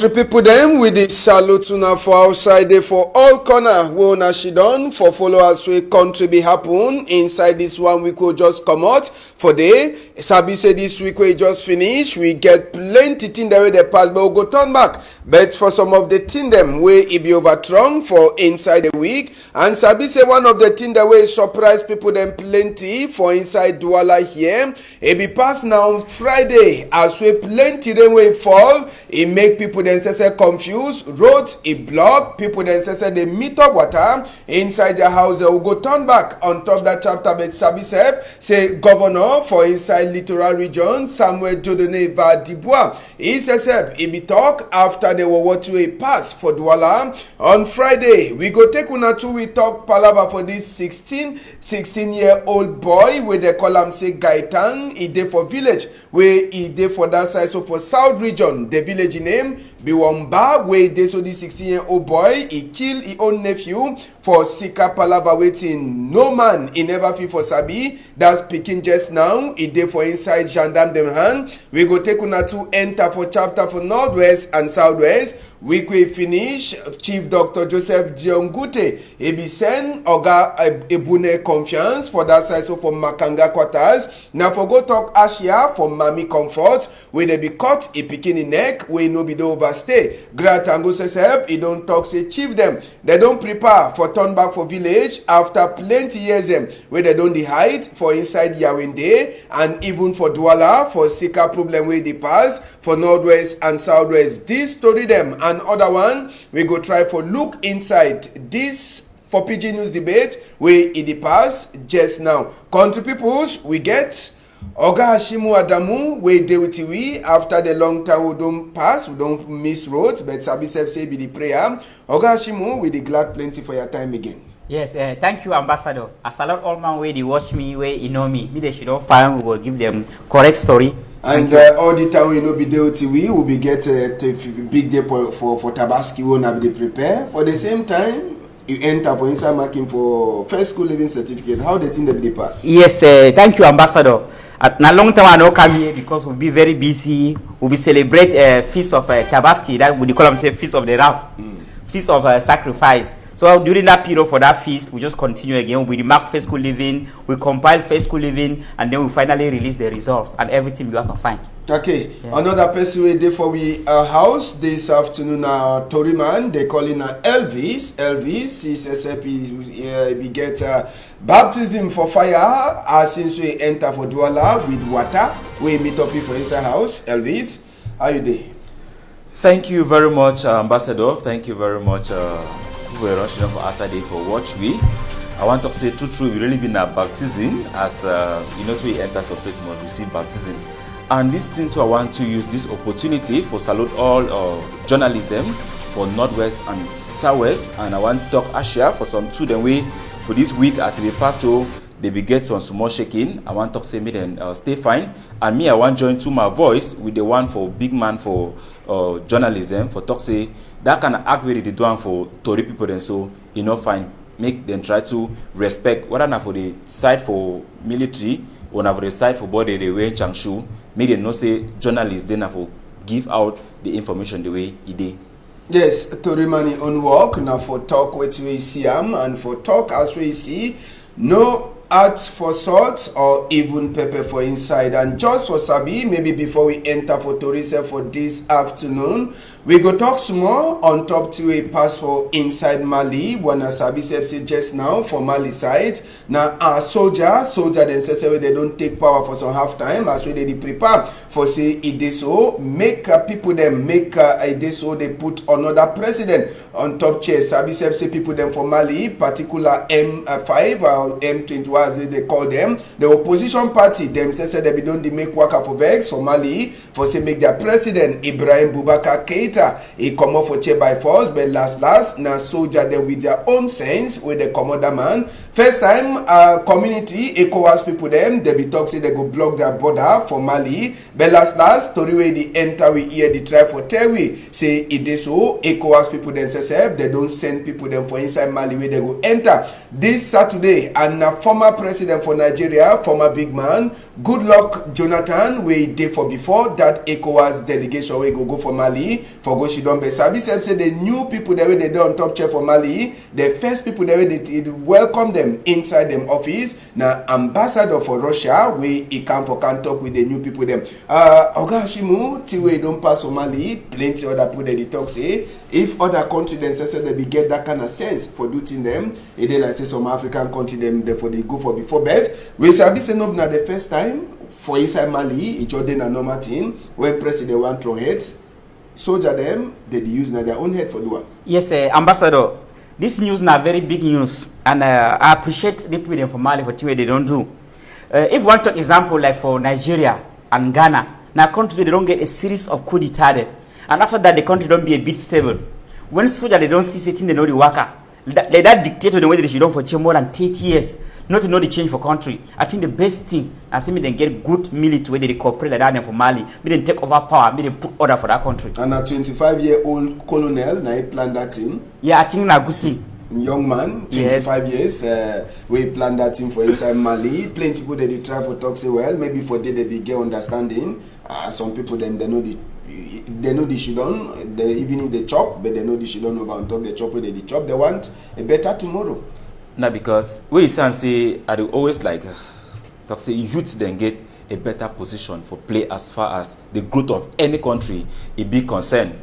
The people them with the salute una for outside there for all corner we una she done for followers we country be happen inside this 1 week we just come out for day. Sabi say this week we just finish, we get plenty thing that way they pass but we go turn back. But for some of the thing them way it be overthrown for inside the week, and Sabi say one of the thing that way surprise people them plenty for inside Douala here. It be pass now Friday as we plenty rain will fall, it make people then say confused, roads it block, people then say they meet up water inside their house. They will go turn back on top that chapter. But Sabi say governor for inside littoral region Samuel Dodone Vadibois, he says he be talk after they were what to pass for Douala on Friday. We go take una to we talk palava for this 16-year-old boy where they call him say Gaitan. He dey for village where he dey for that side, so for south region the village name Biwamba, where they so this 16-year-old boy he kill his own nephew for Sika palava waiting. No man he never feel for Sabi. That's speaking just now. He dey for inside gendarme them hand. We go take una to enter for chapter for northwest and southwest. We could finish Chief Dr. Joseph Diongute. He be send Oga Ebune confiance for that side, so for Makanga quarters. Now for go talk Asia for Mami Comfort, where they be cut a bikini neck, where no be the overstay. Grand Tango says he don't talk say chief them. They don't prepare for turn back for village after plenty years them where they don't hide for inside Yawende, and even for Douala for Sika problem where they pass for northwest and southwest. This story them and other one we go try for look inside this for PIDGIN news debate where it pass just now. Country peoples, we get Oga Hashimu Adamu we dey with we after the long time we don't pass, we don't miss roads, but Sabi say be the prayer. Oga Hashimu, we dey glad plenty for your time again. Yes, thank you, Ambassador. As a lot all man where they watch me, where you know me they should not find, we will give them correct story. And all the time we know be there till we will be get a big day for Tabaski, we will not be prepare. For the same time, you enter for inside marking for first school living certificate. How the thing that be pass? Yes, thank you, Ambassador. Na long time I don't come here because we'll be very busy. We'll be celebrate feast of Tabaski. That we call them say feast of the ram, feast of sacrifice. So during that period for that feast, we just continue again. We mark first school living, we compile first school living, and then we finally release the results and everything you can find. Okay, yeah. Another person we there for we house this afternoon. Tory man, they call him Elvis. Elvis, he says we get baptism for fire since we enter for Douala with water. We meet up here for inside house. Elvis, how you there? Thank you very much, Ambassador. Thank you very much. We're rushing for Asade for watch we. I want to say true, we really been a baptism as you know we enter so place we receive baptism. And this thing too, I want to use this opportunity for salute all journalism for Northwest and Southwest, and I want to talk Asia for some two them way for this week as they pass so they be get some small shaking. I want to say me then stay fine, and me I want join to my voice with the one for big man for journalism for talk say that kind of act where they do one for Tory people then so you know fine make them try to respect whether not for the side for military or not for the side for body they wear changshu, make them know say journalists then for give out the information the way he did. Yes, Tory money on work now for talk what we see and for talk as we see no ads for salt or even pepper for inside. And just for Sabi, maybe before we enter for tourism for this afternoon, we go talk some more on top to a pass for inside Mali. When Sabi said just now for Mali side. Now our soldier then says they don't take power for some half time as we they prepare for say it so make people them make it so they put another president on top chair. Sabi say people them for Mali, particular M5 or M21 as they call them, the opposition party them say they don't make work for vex for Mali for say make their president Ibrahim Boubacar Keita he come off for chair by force, but last now soldier them with their own sense with the commander man. First time community ECOWAS people them they be talk say they go block their border for Mali, but last story where the enter we hear the try for Terry say it is so ECOWAS people them say they don't send people them for inside Mali where they go enter this Saturday. And former president for Nigeria, former big man Goodluck Jonathan, we did for before that ECOWAS delegation we go for Mali for go she don be sabi say the new people there wey dey on top chair for Mali, the first people there wey dey welcome them inside them office na ambassador for Russia wey he come for can talk with the new people them. Oga Ashimu till wey don pass for Mali, plenty other people dey talk say if other country then say they be get that kind of sense for doing them, e dey like say some African country them therefore they go for before bed. We sabi say no na the first time for inside Mali, it just a normal thing when president want throw heads, soldier them they use na their own head for do one. Yes, Ambassador, this news na very big news, and I appreciate the people from Mali for what they don't do. If one talk example like for Nigeria and Ghana, now country they don't get a series of coup d'etat, and after that the country don't be a bit stable. When soldier they don't see sitting they know the worker, that dictator the way they should done for more than 30 years. Not to know the change for country. I think the best thing, I see me then get good military where they cooperate like that for Mali. Me then take over power, me then put order for that country. And a 25-year-old colonel, now he planned that thing. Yeah, I think that's a good thing. Young man, 25 years, we plan that thing for inside Mali. Plenty people that they try for talk say well, maybe for they get understanding. Some people then they know the shidon, even if they chop, but they know the shidon over on top the chop where they chop. They want a better tomorrow. Now, because we say I always like talk say youths then get a better position for play as far as the growth of any country is be concerned.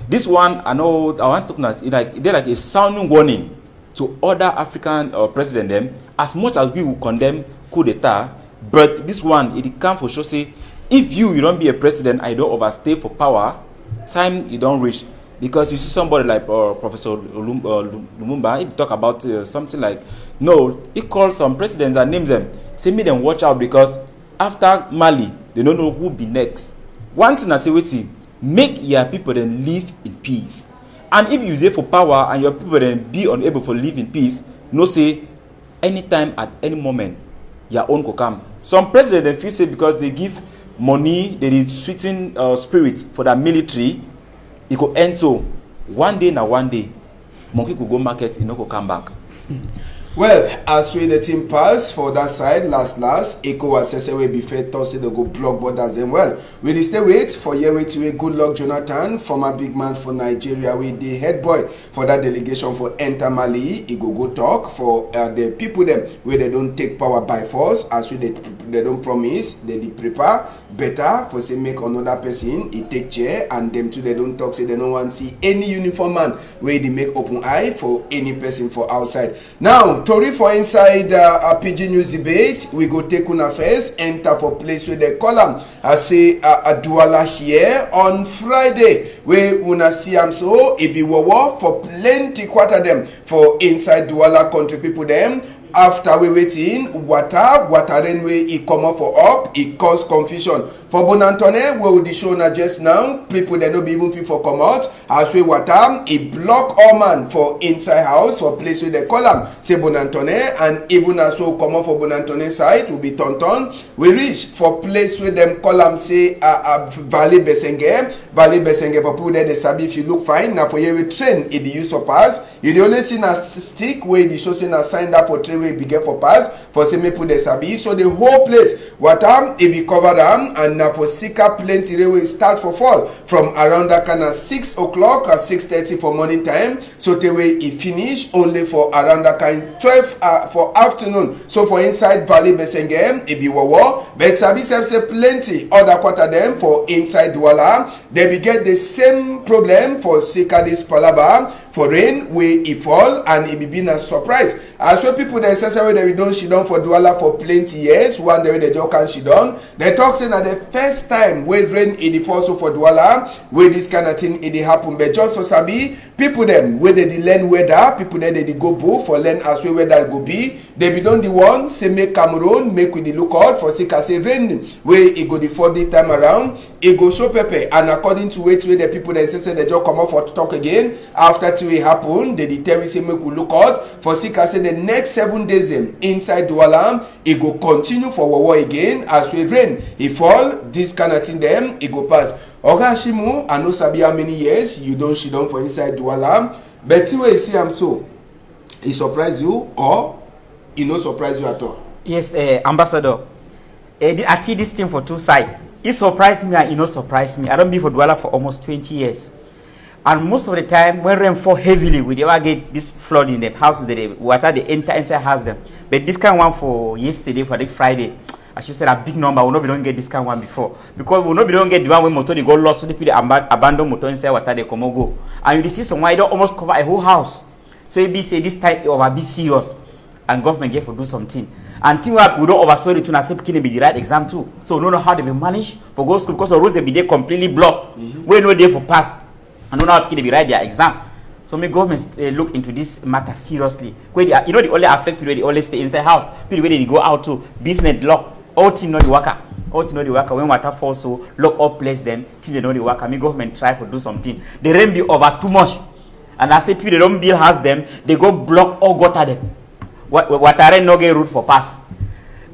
This one I know I want to like they're like a sounding warning to other African president them. As much as we will condemn coup d'etat, but this one it come for sure say if you don't be a president and you don't overstay for power, time you don't reach. Because you see somebody like Professor Lumumba, he talk about something like, no, he calls some presidents and names them. Say me them watch out because after Mali, they don't know who be next. One thing I say with him, make your people then live in peace. And if you there for power and your people then be unable to live in peace, no say anytime at any moment your own could come. Some presidents then feel say because they give money, they need sweeten spirits for the military. It could end so one day, monkey could go market, you know, could come back. Well, as we the team pass for that side, last, Echo assessor will be fair Thursday they go block borders and well. We stay wait for year wait to good luck Jonathan, former big man for Nigeria, with the head boy for that delegation for enter Mali. He go talk for the people them where they don't take power by force, as we they don't promise, they prepare better for say make another person he take chair and them too they don't talk say they don't want to see any uniform man where they make open eye for any person for outside. Now Tori for inside a PIDGIN news debate, we go take una first, enter for place where they call them. I say a Douala here on Friday, where una see am so, it be war for plenty quarter them for inside Douala country people them. After we waiting, water rainway it come up for up, it cause confusion. For Bonantone, where we show na just now, people they no be even fit for come out. As we water, it block all man for inside house for place where they call them. Say Bonantone, and even as we come out for Bonantone side, will be tonton. We reach for place where them call them say Valley Besenge for people there they sabi if you look fine. Now for you we train it the use of pass. You the only see na stick where the show say na signed up for train. We begin for pass for say people they sabi so the whole place water it be covered and now for sika plenty railway start for fall from around that kind of 6 o'clock or 6:30 for morning time so the way it finish only for around that kind 12 for afternoon. So for inside Valley Besenge it be war but sabi say plenty other quarter them for inside Douala they be get the same problem for sika this palaba for rain where it fall and it be been a surprise as well people they say that we don't she done for Douala for plenty years. One day they just can she done. They talk saying that the first time when rain in the fall so for Douala where this kind of thing it happen. But just so sabi people them where they learn weather, people there they go both for learn as well weather go be. They be done the one say make Cameroon make with the lookout for say say rain where it go the 4 day time around. It go show pepper and according to where the people they say they just come up for talk again after till it happen. They tell we say make we look out for say the next 7 days inside Douala it go continue for war again as we rain it fall this kind of thing them it go pass. Oga Ashimu I know sabi how many years you don't she done for inside Douala but see where you see am so it surprise you or it no surprise you at all? Yes, Ambassador, I see this thing for two sides. It surprised me and it no surprised me. I don't be for Douala for almost 20 years. And most of the time, when rain fall heavily, we never get this flood in the houses. The water they enter inside house them. But this kind of one for yesterday, for the Friday, I should say a big number. We don't get this kind of one before because we don't get the one when motor they go lost, so the people abandon motor inside water they come and go. And you see some why don't almost cover a whole house. So it be say this type of be serious, and government get for do something. And teamwork we don't overswear it to accept can be the right exam too. So we don't know how they be managed for go school because the roads they be there completely blocked. We know they for past. I don't know how they write their exam. So my government look into this matter seriously. Where they, you know, they only affect people where they always stay inside house. People where they go out to business lock. All team know the worker. All team know the worker. When water falls, so lock up place them. Till they know the worker. My government try to do something. The rain be over too much. And I say people they don't build house them. They go block all gutter them. Water rain no get route for pass.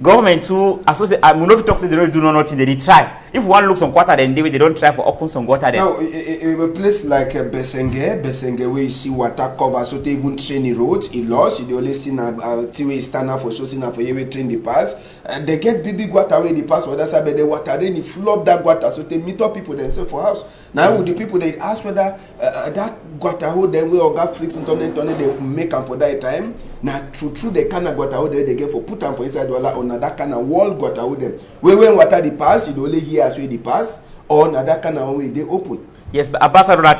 Government too, associate, I know if talk say they don't do nothing, they try. If one looks on quarter, then they don't try for open some water. Now, a place like Besenge, where you see water cover, so they even train the roads, it lost. You only see a TV stand up for showing up for every train they pass. And they get big water where they pass, or that's but the water then they flood that water, so they meet up people themselves for house. Now, with the people they ask whether that water hold them way or got flicks and turn they make them for that time. Now, through the kind of water hold they get for put them for inside the water on that kind of wall water hold them. When water they pass, you only hear as way they pass, or that kind of way they open. Yes, but Ambassador, I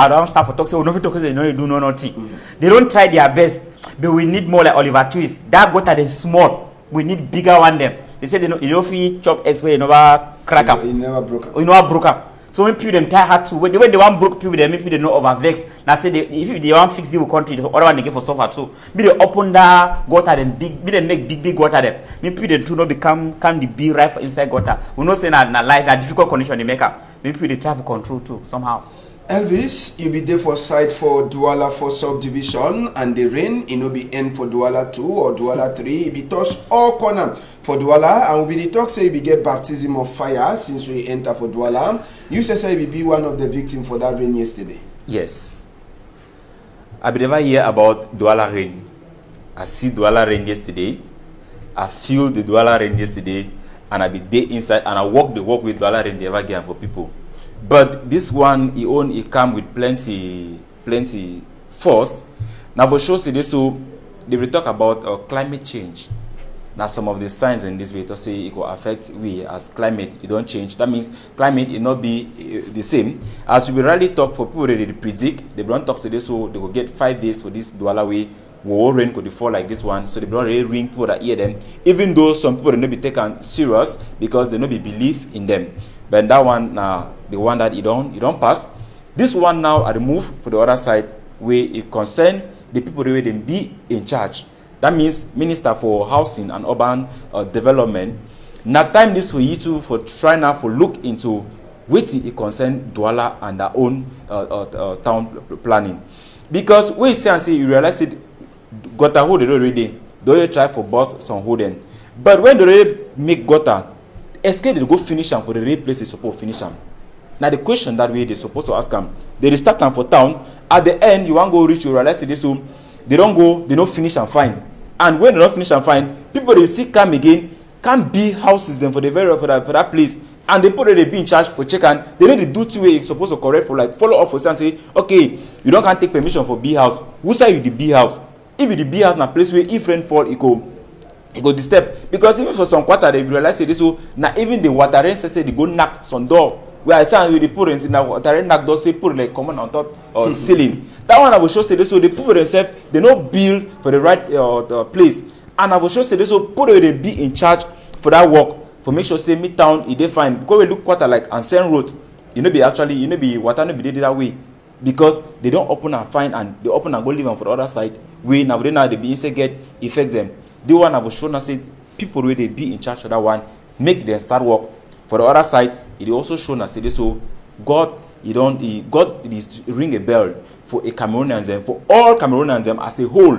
don't start for talk. So no talk they don't do nothing. They don't try their best, but we need more like Oliver Twist. That water is small. We need bigger one them. They say they know you know if you chop eggs where you never crack up. You never broke up. You know broke up. So when people them tie hard to when they want broke people, they make people they know over vex. Now say if they want fix the country, the other one they get for suffer too. Be they open that gutter them big, be they make big gutter them. Maybe people they too no become the big right for inside gutter. We know say na life a difficult condition they make up. Maybe people they try to control too somehow. Elvis, you be there for site for Douala for subdivision, and the rain, it no be end for Douala 2 or Douala 3. It be touch all corner for Douala, and we be the talk say we get baptism of fire since we enter for Douala. You say we be one of the victims for that rain yesterday. Yes. I be never hear about Douala rain. I see Douala rain yesterday. I feel the Douala rain yesterday, and I be there inside, and I walk the walk with Douala rain they ever get for people. But this one, it come with plenty force. Now, for sure, so they will talk about climate change. Now, some of the signs in this way to say it will affect we as climate. It don't change. That means climate it not be the same. As we rarely talk for people that they predict, they don't talk today, so they will get 5 days for this Douala way. War rain could fall like this one, so they don't really ring people that hear them. Even though some people will not be taken serious because they not be believe in them. But that one now, the one that you don't pass. This one now I remove for the other side where it concern the people where they be in charge. That means Minister for Housing and Urban Development. Now time this for you to for try now for look into which it concern Douala and their own town planning. Because when you say you realize it gutter hold it already, they already try for boss some holding. But when they already make gutter, escape they go finish them for the real place they supposed to finish them. Now the question that way they supposed to ask them, they start them for town. At the end, you want to go reach you realize this so they don't finish and fine. And when they don't finish and fine, people they see come again, can't be houses them for the very for that place. And the people they be in charge for check and they need to do two ways supposed to correct for like follow up for and say, okay, you don't can't take permission for B house. Who say you the B house? If you the B house in a place where if rain fall, it go disturb. Because even for some quarter they realize this so now even the water rain say they go knock some door. Where I say with the people in the water rain knock door say put like common on top or ceiling. That one I will show say this so the people themselves they not build for the right the place. And I will show say this so put they be in charge for that work. For make sure say midtown it they fine. Because we look quarter like Ansen Road, be water no be did that way. Because they don't open and find and they open and go live on for the other side. We now they be inside get affect them. The one I was shown I said people where they be in charge of that one, make them start work. For the other side, it also shown us this so God is ring a bell for a Cameroonians for all Cameroonians as a whole.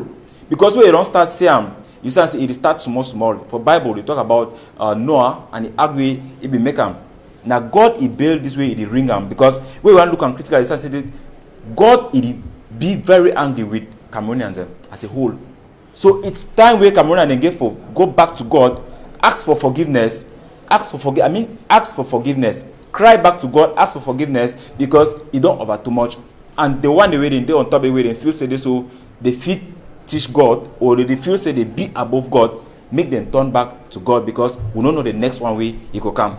Because when you don't start Siam, you start it starts small. For Bible, they talk about Noah and the Agwe it be make them. Now God he built this way, he ring them because we want to look and critically say God he be very angry with Cameroonians as a whole. So it's time where Cameroonians get go back to God, ask for forgiveness, ask for forgiveness, cry back to God, ask for forgiveness because it don't over too much. And the one they on top of the way they feel say this, so they feel teach God, or they feel say they be above God, make them turn back to God because we don't know the next one way it could come.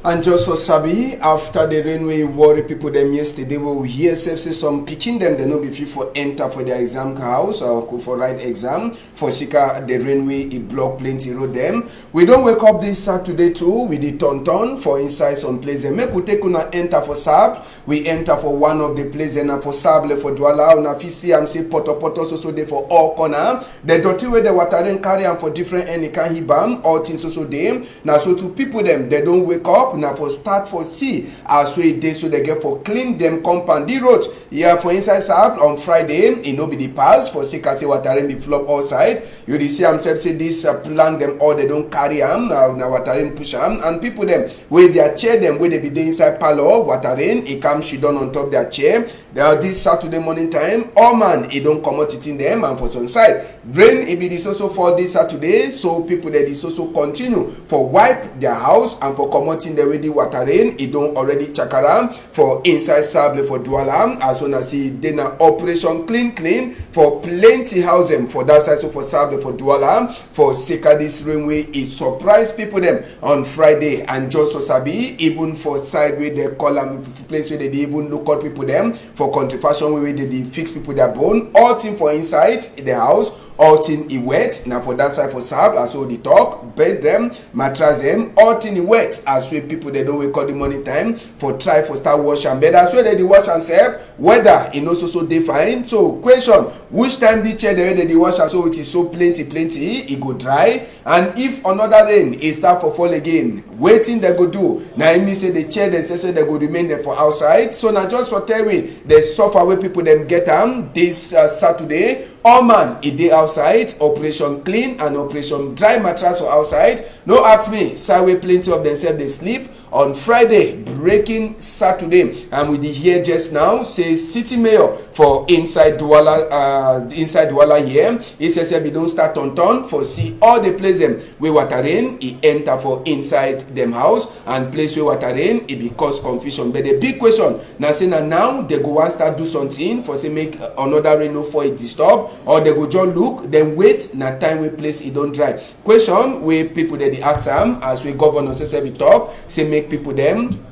And just so sabi, after the rain we worry people them yesterday, we hear say some picking them, they no be free for enter for their exam house or for write exam. For Sika, the rainway it block plenty road them. We don't wake up this Saturday too with the turn for inside some place. Make we take una enter for Sab. We enter for one of the places and for Sable for Douala. Una see am say poto so they for all corner. The dirty way the water then carry am for different any can hibam all things so them. Now so to people them they don't wake up. Now for start for see as we day so they get for clean them compound the road. Yeah, for inside Sab on Friday, it no be the pass for Sika say water be flop outside. You see themself say this plan them all they don't carry am now water push am and people them where their chair them where they be there inside parlor water it come she done on top their chair. This Saturday morning time, all man it don't come out it in them and for some side rain it be this also for this Saturday, so people that is also continue for wipe their house and for commoting the ready water rain it don't already chakaram for inside Sable for Douala as soon as see then operation clean for plenty house them for that side. So for Sable for Douala for Sika this rainway it surprise people them on Friday and just for Sabi even for side where they call them place where they even look at people them for country fashion where they fix people their bone all thing for inside the house. All thing is wet. Now for that side for Sab, as so the talk, bed them, mattress them, all thing is wet. As well people they don't wake up the morning time for try for start wash and bed. As well they wash and serve. Weather it also so define. So question, which time the chair they wash and so it is so plenty, it go dry. And if another rain is start for fall again, waiting they go do. Now it means say the chair then say they go remain there for outside. So now just for tell me they suffer where people them get this Saturday. All man a day outside, operation clean and operation dry mattress for outside. No ask me, Saturday plenty of themselves they sleep. On Friday, breaking Saturday, and we did hear just now say city mayor for inside Douala here. He says we don't start on turn for see all the place them where water rain he enter for inside them house and place where water rain it be cause confusion. But the big question now say now they go and start do something for say make another rain no for it disturb or they go just look then wait na time we place it don't dry. Question where people that they ask them as we governor say we talk say make people them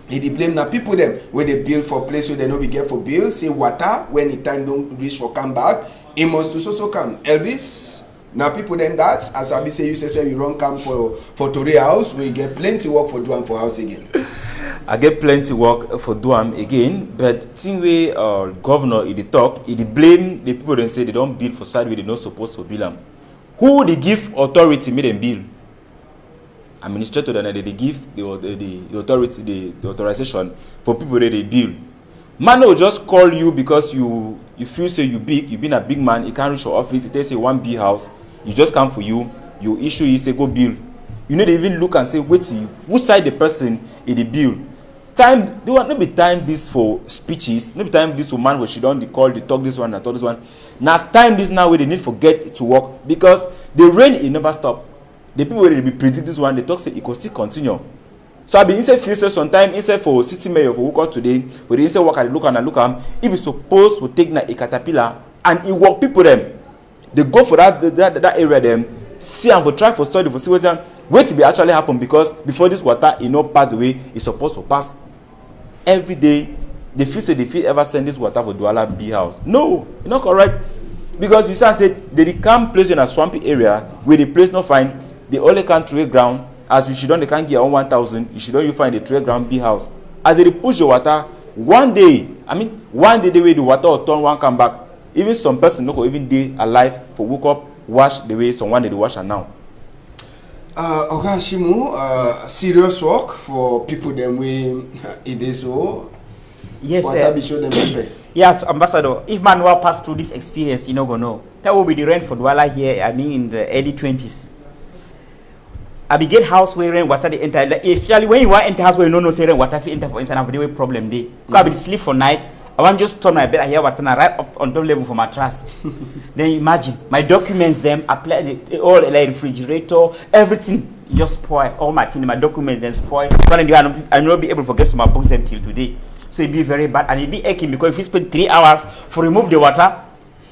he blame na people them where they bill for place where they no be get for bill say water when the time don't reach for come back it must do so come Elvis. Now people then that as I be say you say we run come for Tori house we get plenty work for do for house again. I get plenty work for do again, but thing way governor he talk he blame the people and say they don't bill for side where they not supposed to bill them. Who they give authority make them bill? Administrator then they give the authority the authorization for people that they bill. Man will just call you because you feel say you been a big man, you can't reach your office, it tells you one big house, you just come for you issue you say go bill. You know they even look and say wait see who side the person in the bill. Time they want no be time this for speeches, no be time this for man where she don't they call they talk this one and talk this one. Now time this now where they need forget to work because the rain it never stop. The people where they be predict this one they talk say it will still continue. So I be inside feel say sometime inside for city mayor for work out today, but inside work at look am if it's supposed to take na a caterpillar and it work people them. They go for that area them, see and for try for study for see what wait to be actually happen because before this water it not pass the way it's supposed to pass. Every day they feel say they feel ever send this water for Douala B house. No, it's not correct. Because you say they come place in a swampy area where the place not fine, they only can trade ground. As you should they can't get on 1,000, you should you find a trade ground B house. As they push the water, one day the way the water will turn one come back. Even some person not even day alive for woke up, wash the way someone they wash and now. Oga Shimu, serious work for people them way it is so. Yes, sir. Yes, Ambassador. If Manuel passed through this experience, you know go know. That will be the rent for Douala here. I mean, in the early 20s. I be get house where rain water the enter. Like, especially when you want enter house where you no say rain water if enter for inside, have the way problem day. Because I be sleep for night. I want just turn my bed. I hear water right up on top level for mattress. Then imagine my documents them apply all like refrigerator everything You just spoil all my things, my documents, then spoil. I will not be able to forget my books them till today. So it be very bad, and it be aching because if you spend 3 hours for remove the water,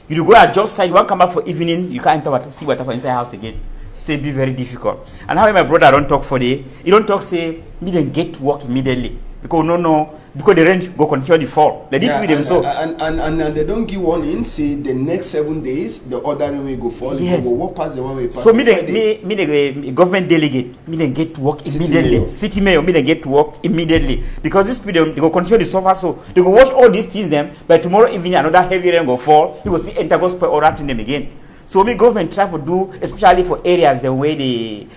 you go at job site, you want to come back for evening, you can't enter water, see water for inside house again. So it be very difficult. And how my brother don't talk for day, he don't talk say me then get to work immediately because no. Because the rain go continue to fall. They did with them so. And they don't give warning. Say the next 7 days, the other rain will go fall. Yes. Go walk past the one way. So me the government delegate, me then get to work immediately. City mayor, me then get to work immediately because this people they go continue to suffer. So they go wash all these things them. By tomorrow evening another heavy rain go fall. You will see enter go spoil all that in them again. So me government try to do, especially for areas the way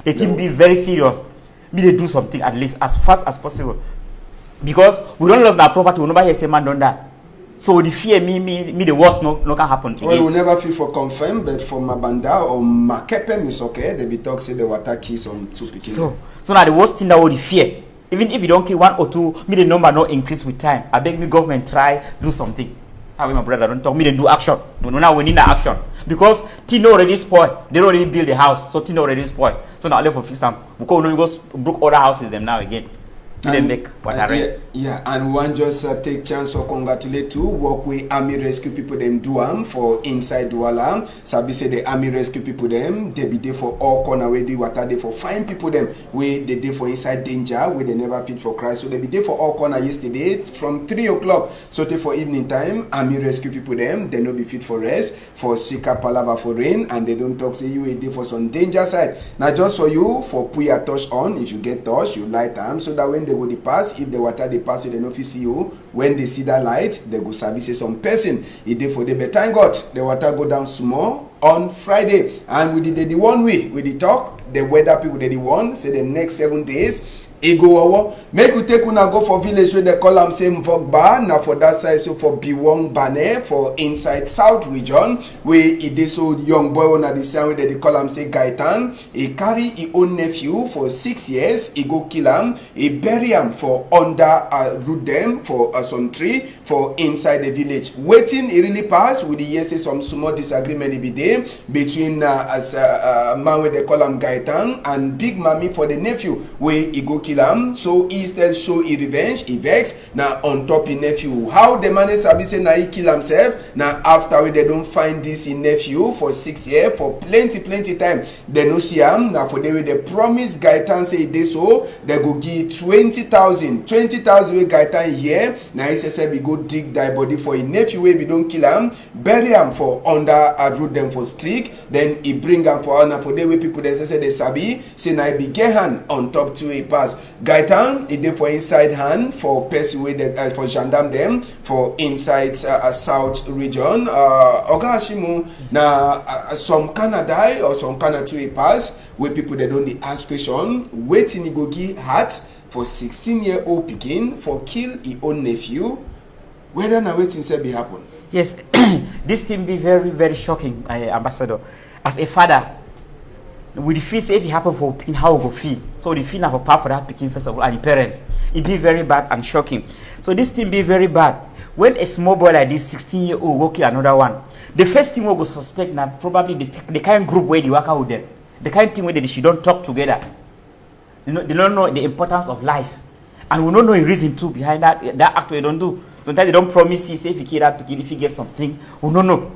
the team be very serious. Me they do something at least as fast as possible. Because we don't lose our property, we never hear say man don't die. So the fear me the worst no can happen again. Well, we never feel for confirm, but for Mabanda or Makepem is okay. They be talk say the water key some 2 people. So now the worst thing that would the fear. Even if you don't kill 1 or 2, me the number no increase with time. I beg me government try do something. How my brother don't talk, me then do action. Now we need action. Because Tino already spoiled. They already build the house, so Tino already spoiled. So now left for fix them. Because we go broke other houses them now again. And one just take chance for congratulate to work with army rescue people them do for inside Douala. Sabi say the army rescue people them they be there for all corner where the water they for find people them where they dey for inside danger where they never fit for Christ. So they be there for all corner yesterday from 3 o'clock. So take for evening time army rescue people them they no be fit for rest for Sika Palava for rain and they don't talk say you a day for some danger side. Now just for you for put your touch on if you get touch you light them so that when they go the pass if the water they pass you they no fit see you when they see that light they go service some person it dey for the but thank God the water go down small on Friday and we did the 1 week with the talk the weather people did the one say the next 7 days Ego make we take una go for village where they call am same Vogba now for that side so for Biwong Bane for inside south region where it dey so young boy on the same way they call am say Gaitan he carry his own nephew for 6 years he go kill am he bury am for under root them for some tree for inside the village waiting he really pass with the years say some small disagreement he be there between man where they call am Gaitan and big mommy for the nephew where he go kill am so he still show he revenge he vex now on top his nephew how the man sabi say na he kill himself now after we they don't find this in nephew for 6 years for plenty time they no see am now for the way they promise Gaitan say they so they go give 20,000 wey Gaitan here now he say we go dig die body for his nephew wey we don't kill am bury am for under root them for stick then he bring am for honor for the way people they say they sabi say na he be get hand on top to a pass Gaitan it dey for inside hand for person wey for gendarme them for inside south region Oga Ashimu na some kind die or some kind to a pass where people they don't dey ask question waiting he go give heart for 16-year-old pikin for kill his own nephew whether na waiting say be happen. Yes, this thing be very shocking, Ambassador. As a father, with the feel say if it happen for Pekin, how we go feel? So the feel for part for that Pekin first of all and the parents. It be very bad and shocking. So this thing be very bad. When a small boy like this 16-year-old go kill another one, the first thing we go suspect now probably the kind of group where they work out with them. The kind of thing where they don't talk together. They don't know the importance of life. And we don't know the reason too behind that act we don't do. Sometimes they don't promise you say if you kill that Pekin, if you get something, we don't know.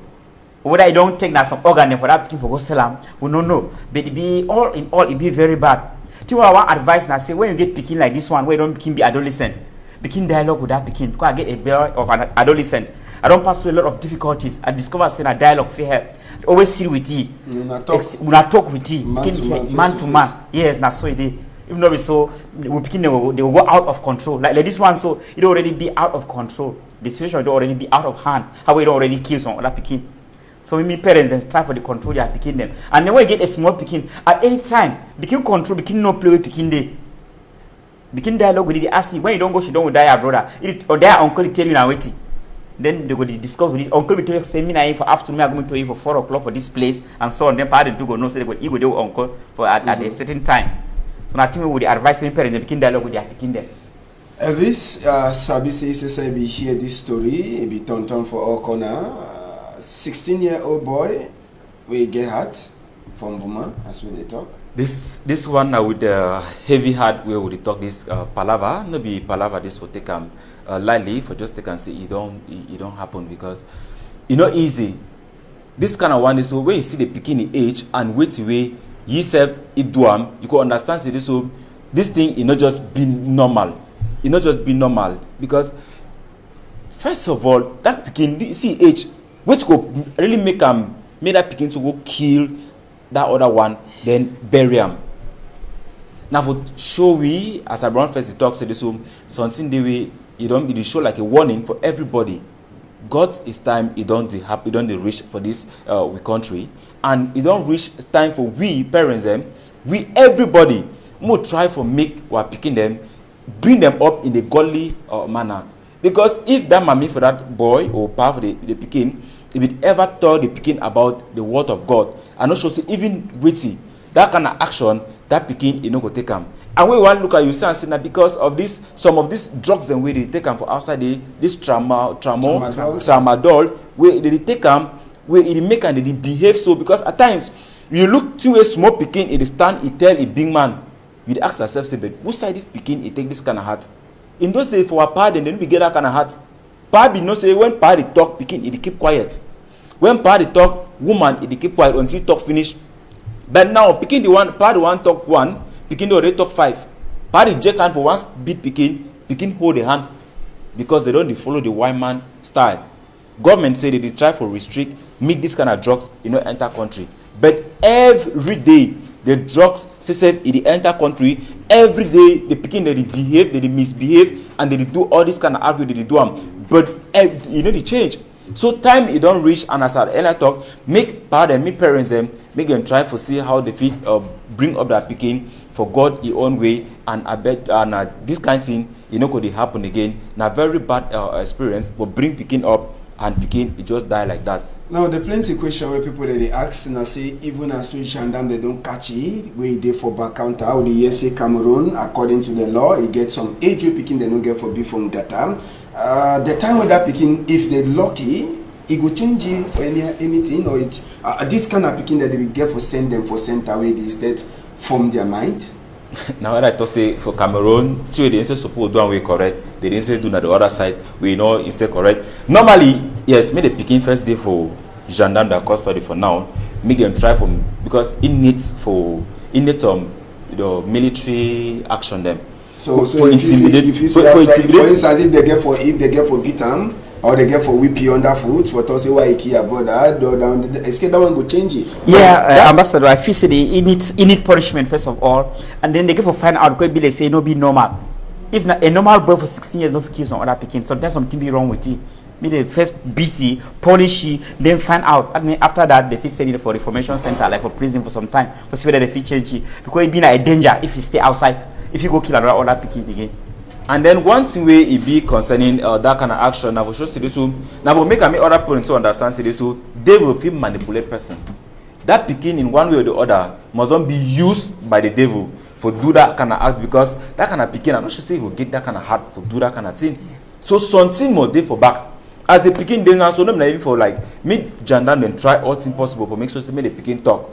Whether I don't take that some organ for that Pekin for go sell them, we don't know. But it be all in all, it be very bad. Till I want advice now say when you get Pekin like this one, where you don't Pekin be adolescent, Pekin dialogue with that Pekin. Because I get a boy of an adolescent, I don't pass through a lot of difficulties. I discover saying a dialogue for help. Always sit with you. When I talk with you, man to man. Yes, that's so it is. Even though we so we Pekin they will go out of control. Like this one, so it already be out of control. The situation will already be out of hand. How we don't already kill some other Pekin. So we parents then try for the control they are picking them. And then when you get a small Pekin, at any time, Pekin control, Pekin no play with Pekin day. Pekin dialogue with the ask when you don't go, she don't die, brother. Or their uncle tell you now waiting. Then they go to discuss with this. Uncle will tell you say me now for afternoon, I'm going to eat for 4 o'clock for this place and so on. Then parents do go no say they go eat with their uncle for at a certain time. So nothing we would advise me parents they Pekin dialogue with their Pekin them. Elvis, Sabi says we hear this story, it be turn for all corner. 16-year-old boy we get hurt from Buma as we they talk. This one now with the heavy heart where we talk this palaver, no be palaver. This will take lightly for just take and say it don't happen because it's not easy. This kind of one is so where you see the picking age and wait away ye self it do you can understand say this so this thing it not just be normal. It not just be normal because first of all that picking see age which could really make that picking to go kill that other one, then bury him. Now for show we as a brown first talk say this so something the way it show like a warning for everybody. God's time it don't reach for this we country, and it don't reach time for we parents them, we everybody more try for make our picking them, bring them up in a godly manner. Because if that mommy for that boy or pa for the picking, if it ever told the picking about the word of God, and not sure even witty, that kind of action, that picking you know go take them. And we want to look at you and say that because of this, some of these drugs and way they take them for outside this tramadol, where they take them, where it make and they behave so because at times you look to a small picking, it stand, it tell a big man, you ask yourself, say, but who side this picking, it take this kind of heart. In those days for our pardon, then we get that kind of heart. Party no say when party talk picking, it keep quiet. When party talk woman, it keep quiet until talk finish. But now picking the one party one talk one, picking the other talk five. Party jack hand for one beat picking hold the hand because they don't follow the white man style. Government say they try for restrict, make this kind of drugs enter country. But every day the drugs say it enter country. Every day the picking they behave, they misbehave, and they do all this kind of argument they do them. But they change. So time it don't reach, and as I talk, make parents them, make them try to see how they fit bring up that picking for God his own way, and I bet this kind of thing could happen again. Now very bad experience, but bring picking up and picking it just die like that. Now the plenty question where people they ask and I say even as we gendarme they don't catch it, where they for back counter or the USA Cameroon according to the law, it get some age picking they don't get for be from that time. The time with that picking, if they're lucky, it will change it for anything or it, this kind of picking that they will get for send them for center away the state from their mind. Now what I thought say for Cameroon, see they didn't say suppose do one way correct, they didn't say do on the other side, we know it's correct. Normally, yes, make the picking first day for gendarme that custody for now, make them try for because it needs military action them. So if you see for instance if they get for beat them or they get for whip you underfoot for to say why you care about that, escape that one go change it. Yeah, Ambassador, I feel say it need punishment first of all, and then they get for find out could be like say no be normal. If not, a normal boy for 16 years no kill some other picking, sometimes something be wrong with him. Me the first busy punish you, then find out, and then after that they fit send it for reformation center like for prison for some time for see whether they fit change it because it be a danger if you stay outside, if you go kill another other picking again. And then one thing where it be concerning that kind of action, now for sure see this so now will make other people to understand see this so they will feel manipulate person. That picking in one way or the other must not be used by the devil for do that kind of act because that kind of picking I'm not sure say he will get that kind of heart for do that kind of thing. Yes. So something more day for back. As the picking they now so them even for like make gendarme and try all things possible for make sure to make the picking talk.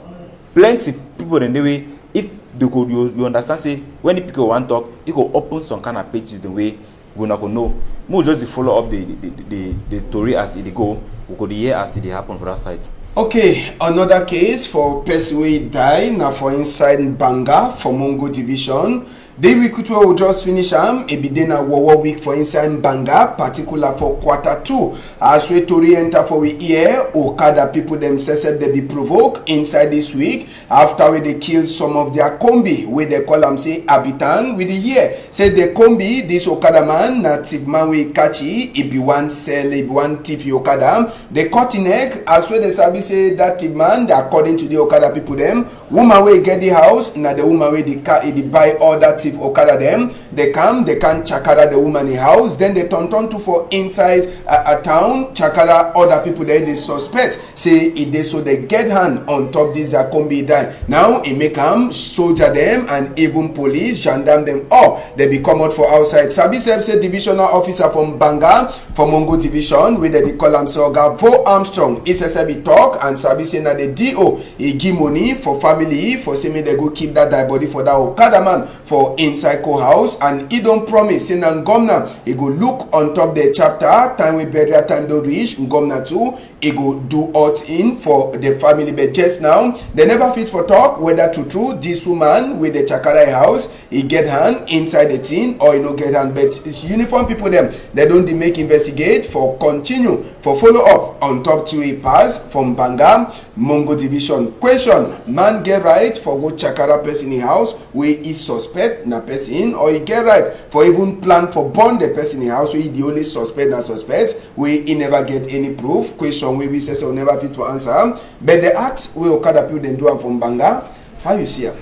Plenty people in the way if they could you understand say when the picker want talk, it could open some kind of pages the way we not gonna know. More just follow up the story as it go, we could hear as it happen for that side. Okay, another case for person wey die now for inside Banga for Mongo division. The week we just finish it be then a war week for inside Banga, particular for Q2. As we to re-enter for we hear Okada people themselves they be provoked inside this week after we they kill some of their combi where they call them say habitant with the year. Say the combi, this Okada man, native man we catch it be one sell, it be one thief Okada. They cut in neck as well they say that thief man, according to the Okada people them, woman we get the house, now the woman we the car, they buy all that thief Okada them. They come, they can chakara the woman in house, then they turn to for inside a town, chakara other people there they suspect. Say it they so they get hand on top this Akombi die. Now it make them soldier them and even police, gendarme them all. They be come out for outside. Sabi say divisional officer from Banga, from Mongo division, where they call him Soga Vo Armstrong. It's a Sabi talk and Sabi say na the DO he give money for family for say me they go keep that die body for that Okada man for inside co-house, and he don't promise say na Ngomna he go look on top the chapter time we burial time don't reach Ngomna too he go do out in for the family. But just now they never fit for talk whether true this woman with the Chakara house he get hand inside the thing or he no get hand. But it's uniform people them they don't make investigate for continue for follow up on top 2 a pass from Banga Mongo division. Question: man get right for go Chakara person in house where he suspect na person, or he get right for even plan for burn the person in house where he the only suspect na suspect where he never get any proof? Question where we say so never fit for answer. But the act where Okada people then do am from Banga, how you see it?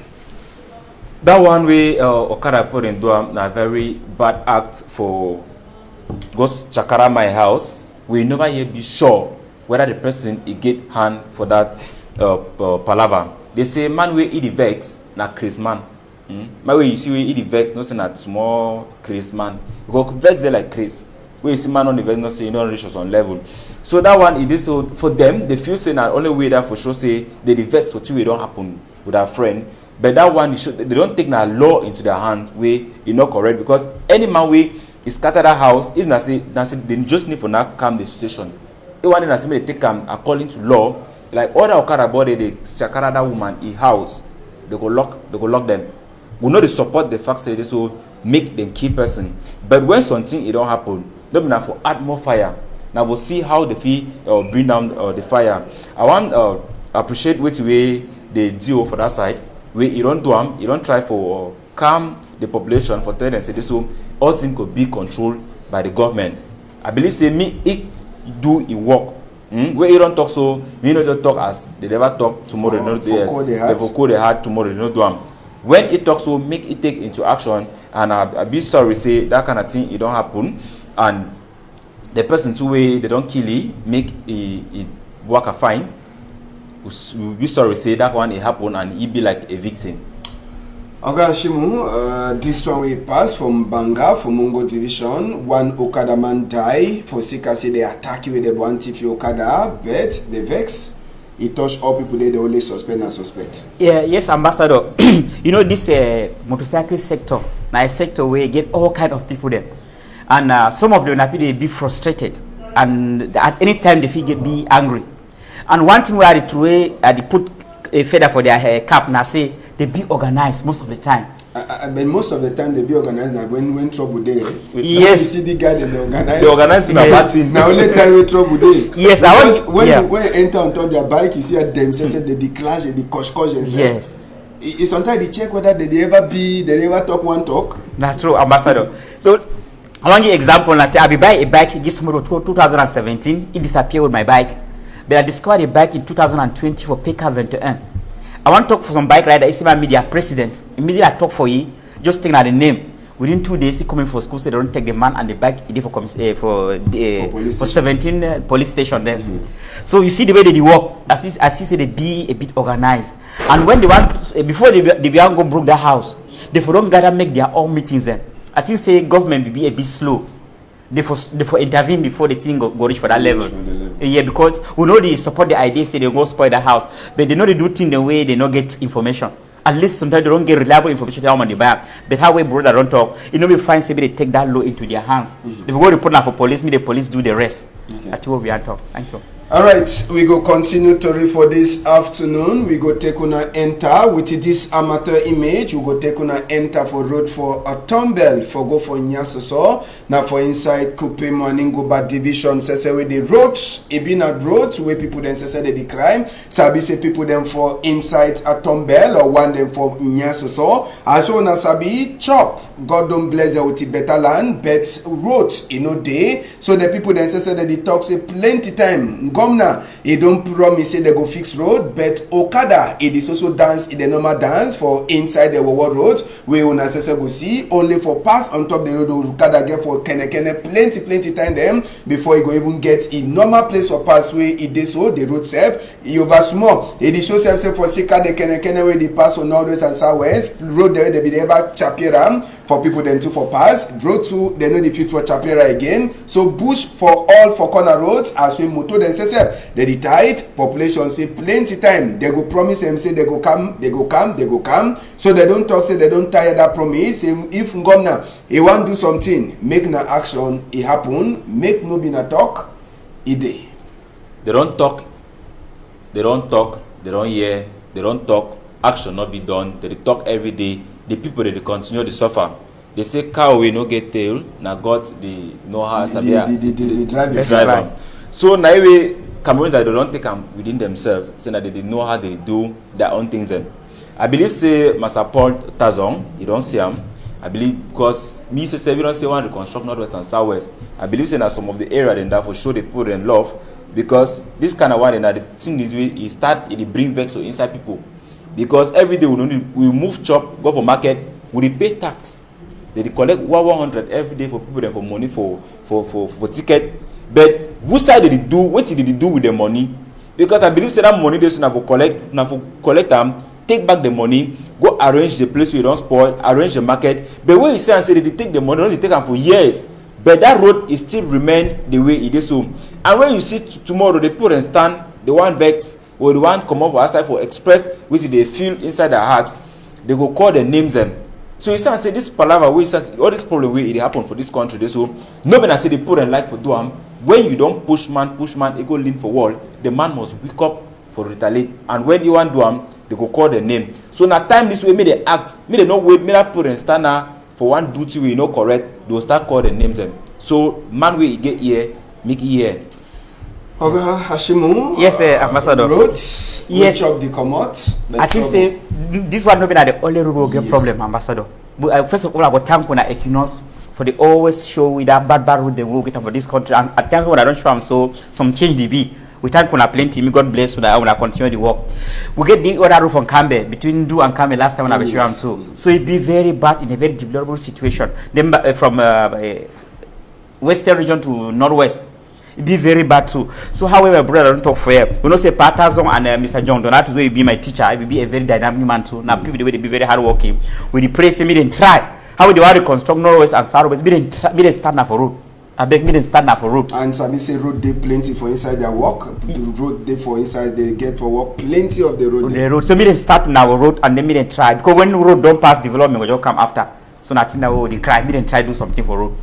That one way Okada put in do na very bad act for goes Chakara my house. We never yet be sure whether the person he get hand for that palaver. They say man we eat the vex na Chris man. My way you see we eat the vex, not say that small Chris man. Because vex they like Chris. Where you see man on the vex, not say you don't reach us on level. So that one it is so for them they feel say na only way that for sure say the vex for 2 way don't happen with our friend. But that one they don't take na law into their hand way it not correct, because any man way is scatter that house if na say they just need for now calm the situation. The one that say they take according to law, like other Okada body they Chakara that woman in house, they go lock them. We know they support the fact say they so make them key person. But when something it don't happen, they be now for add more fire. Now we'll see how the fee bring down the fire. I want appreciate which way they deal for that side. Where you don't do them, you don't try for calm the population for tell them say this so all things could be controlled by the government. I believe say me it do it work. Where you don't talk so me not just talk as they never talk tomorrow. They vocal they had tomorrow. They not do them. When it talks so make it take into action, and I be sorry say that kind of thing it don't happen, and the person two way they don't kill it make it work a fine. We be sorry say that one it happen and he be like a victim. Okay, Shimu, this one we pass from Banga, from Mongo division. One Okada man die for Sika say they attack you with the one thief Okada, but the vex. It touch all people they only suspect and suspect. Yeah, yes, Ambassador. You know this motorcycle sector, now a sector where you get all kind of people there, and some of them they be frustrated, and at any time they feel be angry. And one thing where they put a feather for their hair cap, now say they be organized most of the time. But most of the time they be organized now when trouble there. Yes. You see the guy they organize. They organize in a party. Now only time when trouble there. Yes, when you enter on top their bike, you see them say the clash, the kosh. Yes. It's sometimes they check whether they ever talk one talk. That's true, Ambassador. So I want to give example. I say I be buy a bike this tomorrow 2017. It disappeared with my bike, but I discovered a bike in 2020 for PK 21. I want to talk for some bike rider. It's my media president. Immediately I talk for you. Just think the name. Within 2 days, he coming for school. So they don't take the man and the bike. He did for 17 police station there. So you see the way they work. As you say, they be a bit organized. And when they want before they go broke the house, they don't gather make their own meetings then. I think say government will be a bit slow. They for intervene before the thing go reach for that level. Yeah, because we know they support the idea, say they go spoil the house, but they know they do things the way they not get information. At least sometimes they don't get reliable information to how on the back. But how we brother don't talk, you know we find say they take that law into their hands. If we go report now for police, the police do the rest. Okay. That's what we are talking. Thank you. All right, we go continue to read for this afternoon. We go take una enter with this amateur image. We go take una enter for road for a tumble for go for Nyasoso. Now for inside Kupe Maningoba division. Say with the roads, it been at roads where people then say the crime. Sabi say people them for inside a tumble or one them for Nyasoso. As well as Sabi chop. God don't bless you with better land, but roads day. So the people then say that they talk say plenty time. governor he don't promise say they go fix road, but Okada it is also dance in the normal dance for inside the World roads we una go see only for pass on top the road Okada get for kene plenty time them before he go even get in normal place for pass way it dey so the road self e over small it show self for sika the kene where the pass on northwest and southwest road there they be ever chapira for people them to for pass road 2 they know the fit for chapira again so bush for all for corner roads as we motor them say they tight population say plenty time they go promise them say they go come so they don't talk say they don't tire that promise say if governor he want do something make na action it happen make no be na talk e dey. They don't talk, they don't hear, they don't talk, action not be done, they talk every day, the people they continue to suffer. They say cow we no get tail, na God the know how the driver. So now we Cameroons that they don't take them within themselves, saying that they know how they do their own things. Them. I believe say Master Paul Tazong, you don't see him. I believe because me say we don't say one reconstruct northwest and southwest. I believe say that some of the area then that for sure they put in love because this kind of one and the thing is we start it bring vex inside people because every day we move chop go for market we pay tax they collect 100 every day for people then for money for ticket but who side did they do what did they do with the money because I believe say that money they should have collect them take back the money, go arrange the place where you don't spoil, arrange the market. But when you say and say they take the money, they take them for years. But that road is still remain the way it is. So, and when you see tomorrow, they put and stand, the one vex or the one come up outside for express, which they feel inside their heart, they go call the names them. So you say and say this palaver, we say all this problem way it happen for this country. They so nobody say they put and like for do them. When you don't push man, it go lean for wall. The man must wake up for retaliate. And when you want do them. They go call the name. So now time this way, may they act, may they not wait, may they put and stand now for one duty we no correct. They will start call the names them. So man way get here, make here. Okay, Hashimu. Yes, Ambassador. Roads. Yes. Which of the commot? I think say this one not be the only road get problem, Ambassador. But first of all, I got thank you Equinoxe for the always show with that bad road they will get for this country. And at times when I don't show them so some change the be. We thank you plenty. Me God bless you. I will continue the work. We get the other roof on Kambe between Do and Kambe last time when I was sure too. So it be very bad in a very deplorable situation. Then from western region to northwest, it be very bad too. So however, brother, don't talk for you. We know say Patazon and Mr. John Donato will be my teacher. I will be a very dynamic man too. Now people they be very hardworking. We the praise me and try. How they want to construct northwest and southwest? Be they stand up for road. I beg me to stand up for road. And Sabi say road they plenty for inside their work. The road they for inside they get for work. Plenty of the road. The road. So me they start now road and then me they try because when road don't pass development, we just come after. So nothing now they cry. Me then try do something for road.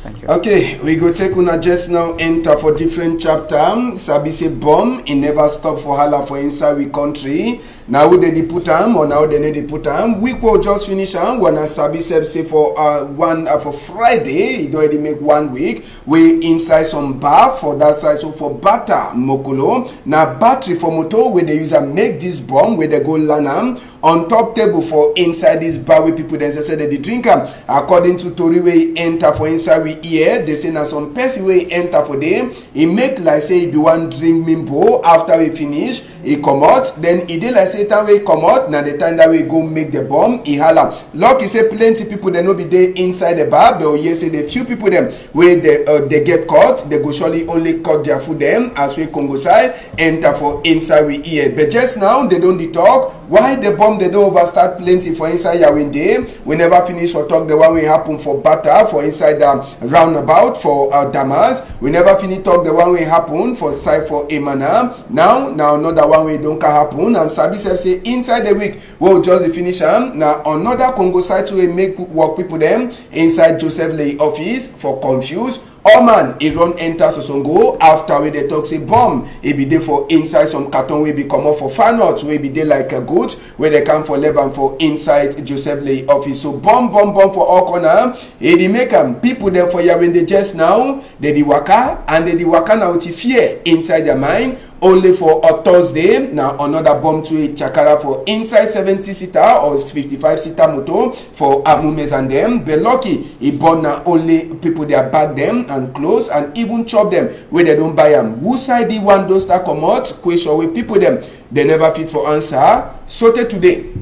Thank you. Okay, we go take una just now enter for different chapter. Sabi say bomb it never stop for hala for inside we country. Now they put am or now they put am. We will just finish am. Wanna Sabi say for for Friday. It already make 1 week. We inside some bar for that side. So for Bata Mokolo. Now battery for motor where they use and make this bomb where they go land am on top table for inside this bar where people then say that they drink am. According to Tori we enter for inside we here. They say now some person we enter for them. He make like say if you want drink mimbo after we finish. He come out. Then he did like say time we come out. Now the time that we go make the bomb. He holla. Lucky say plenty people they no be there inside the bar. But yes say the few people them where they get caught. They go surely only cut their food them as we Congo side enter for inside we here. But just now they don't talk. Why the bomb they don't overstart plenty for inside Yawin Day. We never finish or talk the one we happen for Bata for inside roundabout for Damas. We never finish talk the one we happen for side for Emana. Now another one we don't happen and Sabi say inside the week we'll just finish them. Now another Congo side to make work people them inside Joseph Lay office for confused. Oh man, he run enter Sosongo after we they talk say bomb. He be there for inside some carton we be come up for fan out we be there like a goat where they come for Lebanon for inside Joseph Lay office. So bomb for all corner. He make them people there for ya when they just now they di waka and they di waka now with fear inside their mind. only for a Thursday. Now another bomb to a chakara for inside 70-seater or 55-seater motor for Amumes and them. But lucky, he born now only people they bag them and close and even chop them where they don't buy them. Who side the one those that come out? Question with people them they never fit for answer. Sote today.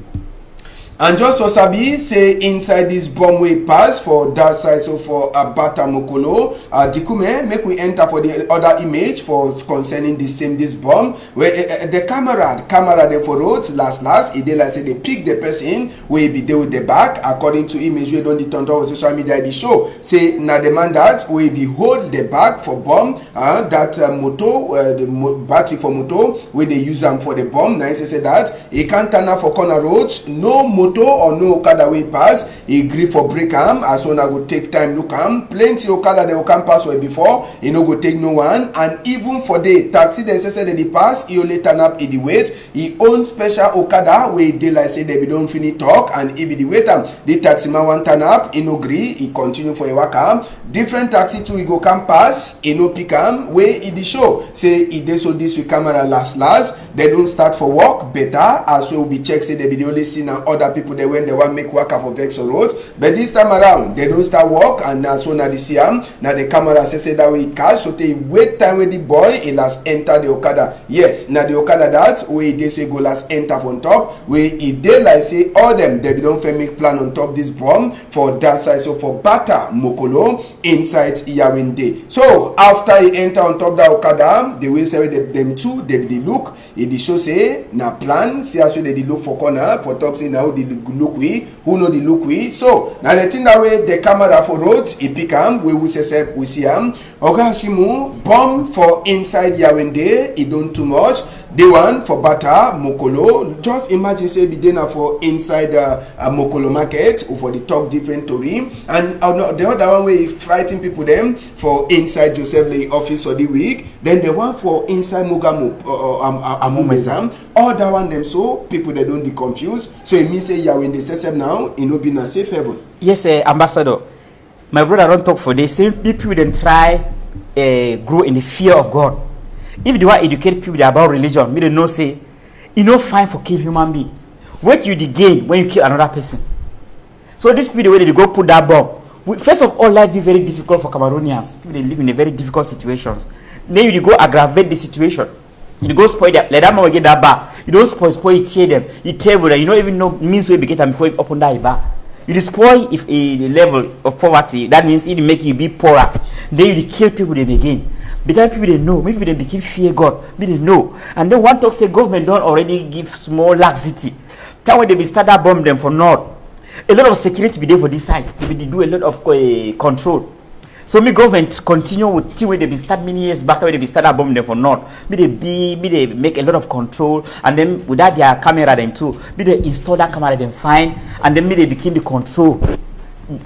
And just so sabi say inside this bomb way pass for that side, so for Abata Mokolo, Dikume, make we enter for the other image for concerning this bomb where the camera them for road last it dey like say they pick the person where be there with the back according to image we don't the turn on social media the show say na the man that we be hold the back for bomb that motor the battery for motor where they use them for the bomb. Now say that he can't turn out for corner roads, no motor or no Okada way pass, he gree for break am, as one go take time look am. Plenty Okada they will come pass way before, he no go take no one. And even for the taxi they say they pass, he only turn up in the wait. He own special Okada where they like say they don't finish talk and he be the wait am. The taxi man want turn up, he no gree, he continue for a work am. Different taxi too he go come pass, he no pick am, where he the show say he dey so this with camera last they don't start for work better as well be check say they be the only see now other people they when they want make work for Vexo Road, but this time around they don't start work and now so now the CM now the camera say that way cash so they wait time with the boy he last enter the Okada. Yes, now the Okada that way they say go last enter on top where he dey like say all them they don't make plan on top this bomb for that side, so for Bata Mokolo inside Yawinde. So after he enter on top the Okada they will say them two they look it the show say na plan see as they look for corner for talk say now the look we who know the look we. So now the thing that way the camera for roads he pick am we will say we see am Oga Shimu bomb for inside Yawende it don't too much. The one for Bata Mokolo, just imagine say be dinner for inside Mokolo market or for the top different Tori, and the other one way is fighting people them for inside Joseph Lee office for the week. Then the one for inside Mogamo Amumezam, all that one them so people they don't be confused. So it means say you are in the system now, it no be in a safe haven. Yes, Ambassador. My brother don't talk for this. Same people then try grow in the fear of God. If they want to educate people about religion, me they know say, you know fine for kill human being. What you gain when you kill another person. So this people the way they go put that bomb. First of all, life be very difficult for Cameroonians. People they live in a very difficult situations. Then you go aggravate the situation. You go spoil that. Let that man get that bar. You don't spoil you cheer them. You table that you don't even know means where you get them before you open that bar. You destroy if a level of poverty. That means it make you be poorer. Then you kill people them again. But then people they know, maybe they begin fear God, maybe they know. And then one talk say government don't already give small laxity. Time when they be start that bomb them for north. A lot of security be there for this side. They do a lot of control. So me government continue with thing when they be start many years back when they be start that bomb them for north. Me they make a lot of control and then without their camera them too. Me they install that camera them fine and then me they begin the control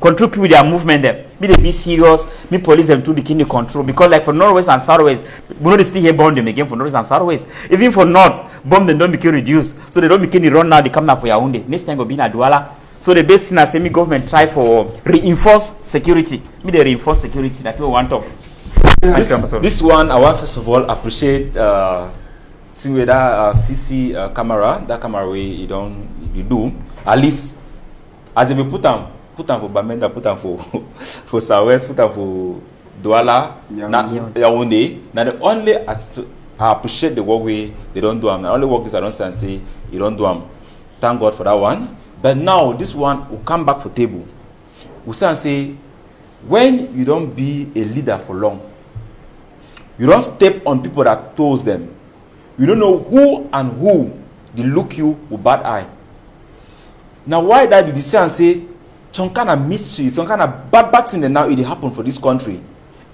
people with their movement them. Me they be serious, me police them to begin the control because like for northwest and southwest, we know they still here bomb them again for northwest and southwest. Even for north, bomb them don't become reduced. So they don't become the run now, they come now for Yaoundé. Next time go be in Douala. So the best thing I say me government try for reinforce security. Me they reinforce security that we want of. This one I want first of all appreciate see whether CC camera, that camera way you do at least as they put them for Bamenda, put them for Southwest, put them for Douala, Yaoundé. Now the only I appreciate the work way they don't do them. The only work is I don't say you don't do them. Thank God for that one. But now this one will come back for table. We say when you don't be a leader for long, you don't step on people that toes them. You don't know who and who they look you with bad eye. Now why that you decide and say some kind of mystery, some kind of bad thing that now it happen for this country.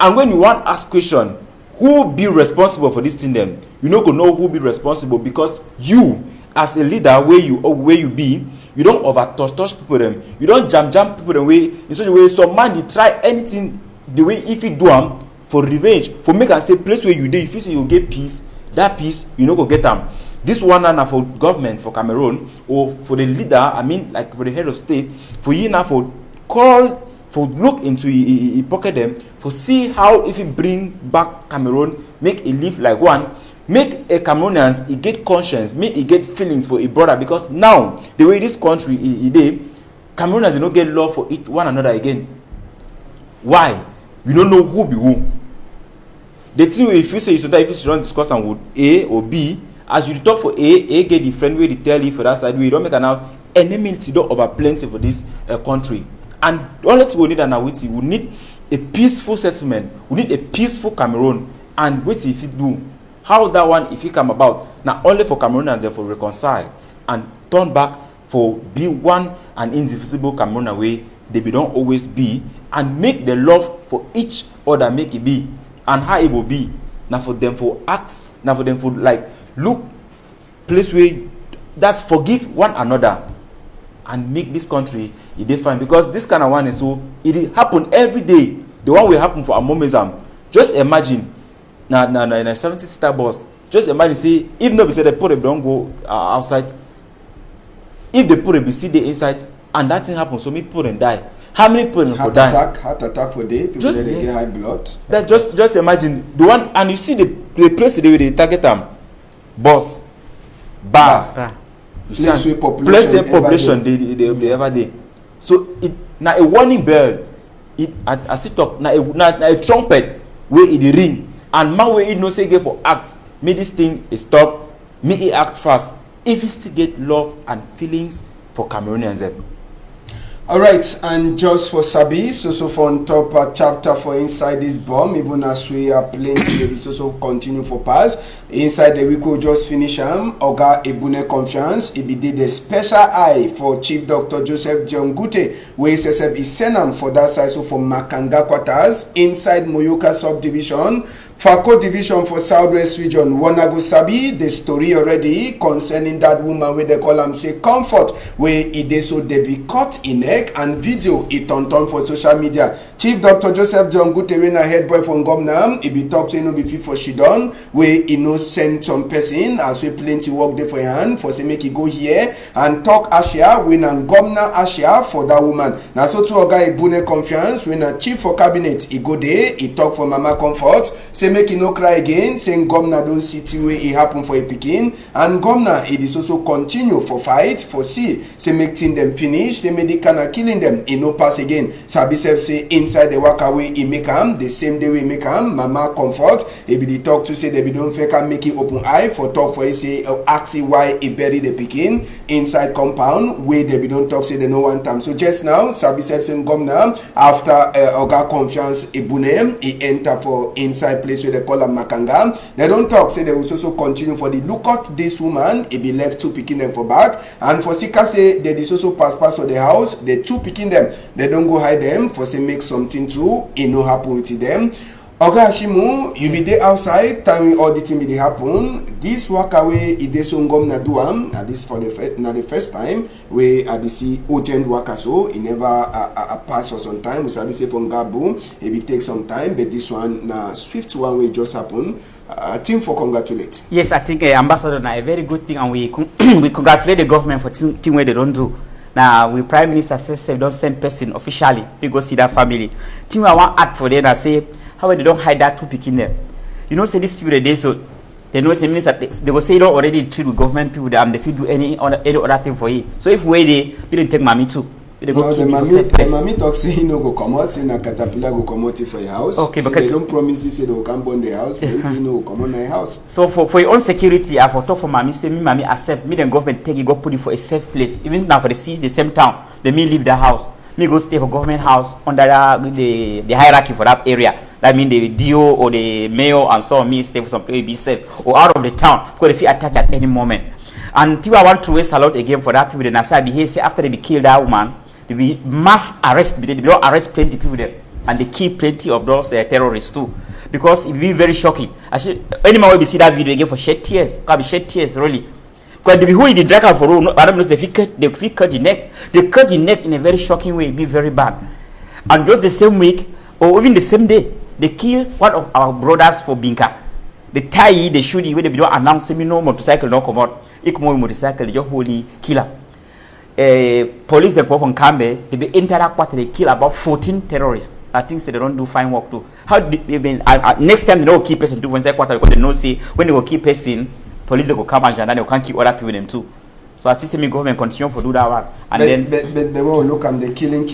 And when you want to ask question, who be responsible for this thing then? You not gonna know who be responsible because you as a leader where you be, you don't touch people them. You don't jam people them way in such a way some man they try anything the way if you do them for revenge, for make and say place where you do, if you say you get peace, that peace you not go get them. This one now for government for Cameroon or for the leader, I mean like for the head of state, for you now for call for look into he pocket them for see how if he bring back Cameroon, make it live like one. make a Cameroonians he get conscience, make he get feelings for a brother, because now the way this country is, Cameroonians don't get love for one another again. Why? You don't know who be who. The thing if you say if you should not discuss and with A or B, as you talk for A get the friend way they tell you for that side, we don't make an out enmity over plenty for this country. And only thing we need an awiti, we need a peaceful settlement, we need a peaceful Cameroon. And what if it do? How that one if it come about? Not only for Cameroonians therefore reconcile and turn back for be one and indivisible Cameroon way they don't always be, and make the love for each other make it be, and how it will be. Now for them for acts, now for them for like look place where that's forgive one another and make this country it different, because this kind of one is so it happen every day. The one will happen for a moment. Just imagine now in a 70-seater bus. Just imagine say if nobody said the put don't go outside. If they put a BCD inside and that thing happens, so many people and die. How many people for die? Heart attack for day. People just they get high blood. That just imagine the one, and you see the place where they target them, bus, bar, population they ever day. So it now a warning bell. It as it talk now a trumpet where it ring, and man where it no say get for act. May this thing stop. May it act fast. If you still get love and feelings for Cameroonians. Alright, and just for Sabi, so for on top chapter for inside this bomb, even as we are plenty, this also continue for pass. Inside the week we'll just finish Oga Ebune Confiance, it be did a special eye for Chief Dr. Joseph Diongute, where SSF is sent for that side, so for Makanga quarters, inside Moyoka subdivision, Fako division for Southwest region. Wanago Sabi, the story already concerning that woman where they call him say comfort, where it so they be caught in neck and video it on for social media. Chief Dr. Joseph Diongute, when a head boy from Gomnam, he be talk say no be fit for Shidon, where he no send some person as we plenty work there for your hand for say make he go here and talk Asia when and Gomna Asia for that woman. Now so to Oga Ebune Confiance when a chief for cabinet he go there, he talk for Mama Comfort, say make he no cry again, saying Gomna don't see where it happen for a Pekin, and Gomna it is also continue for fight for see, say make thing them finish, say make the kind killing them, he no pass again. Sabi self say inside the work away he make him, the same day we make him, Mama Comfort, he be the talk to say they be don't fake and make it open eye for talk for he say ask why he bury the Pekin inside compound where they be don't talk say they no one time. So just now, Sabi self saying Gomna after Oga Confiance Ebune, he enter for inside place where they call him Makanga. They don't talk, say they will also continue for the look at this woman, he be left 2 picking them for back, and for Sika say they is also pass for the house, the 2 picking them, they don't go hide them for say make something too, it no happen with them. Oga Ashimu, you be there outside, time all the thing be dey happen. This work away, it is so gom na do am, and this for the first time where I see urgent worker so it never pass for some time. We sabi say from Gabu, it be take some time, but this one na swift one way just happen. Team for congratulate. Yes, I think Ambassador na a very good thing, and we congratulate the government for thing where they don't do. Now, we Prime Minister says don't send person officially to go see that family. Team I want act for them and say how they don't hide that 2 picking them. You know, say this people they so they know say minister they will say don't already treat with government people that they feel do any other thing for you. So if we they didn't take mommy too. They go the mommy talk say he no go come out, say na caterpillar go come out for your house. Okay, so because they don't promise you say they will come burn the house, but they say no come on your house. So for your own security, I for talk for mommy say me mommy accept me then government take you go put it for a safe place. Even now for the same town, they me leave the house. Me go stay for government house under the hierarchy for that area. That mean the DO or the mayor and so on, me stay for some place be safe or out of the town because if you attack at any moment. And I want to waste a lot again for that people. Then I behave say after they be killed that woman, they be mass arrest. They don't arrest plenty people there, and they kill plenty of those terrorists too. Because it will be very shocking. Actually, anyone will be see that video again for shed tears. Can be shed tears really. Because the who the drag out for room, I don't know they cut the neck. They cut the neck in a very shocking way. It be very bad. And just the same week or even the same day, they kill one of our brothers for Binka. They tie, they shoot you when they don't announce me no motorcycle no come out. If more motorcycle, they just holy killer. police them from Kambe, they be interact what they kill about 14 terrorists. I think they don't do fine work too. How did they been next time they don't keep person to when they quarter because they know say when they will keep person, police they will come and they can't keep other people them too. So I see me government continue for do that one. And but they will look at the killing.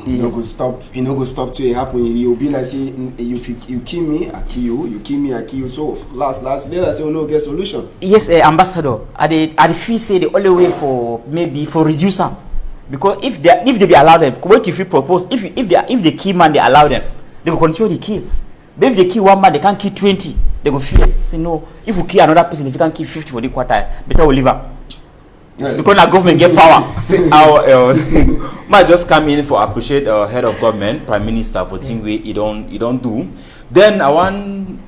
You know go stop. You know go stop to it happen. You'll be like say you kill me, I kill you. You kill me, I kill you. So last day I say we no get solution. Yes, Ambassador. I feel say the only way for maybe for reduce them. Because if they be allow them, what if you propose if they kill man they allow them, they will control the kill. But if they kill one man, they can't kill 20. They go fear. Say no. If we kill another person, if you can't kill 50 for the quarter, better we leave them. Yeah. Because the government get power. See, our might just come in for appreciate head of government, prime minister for thing way he don't do. Then I want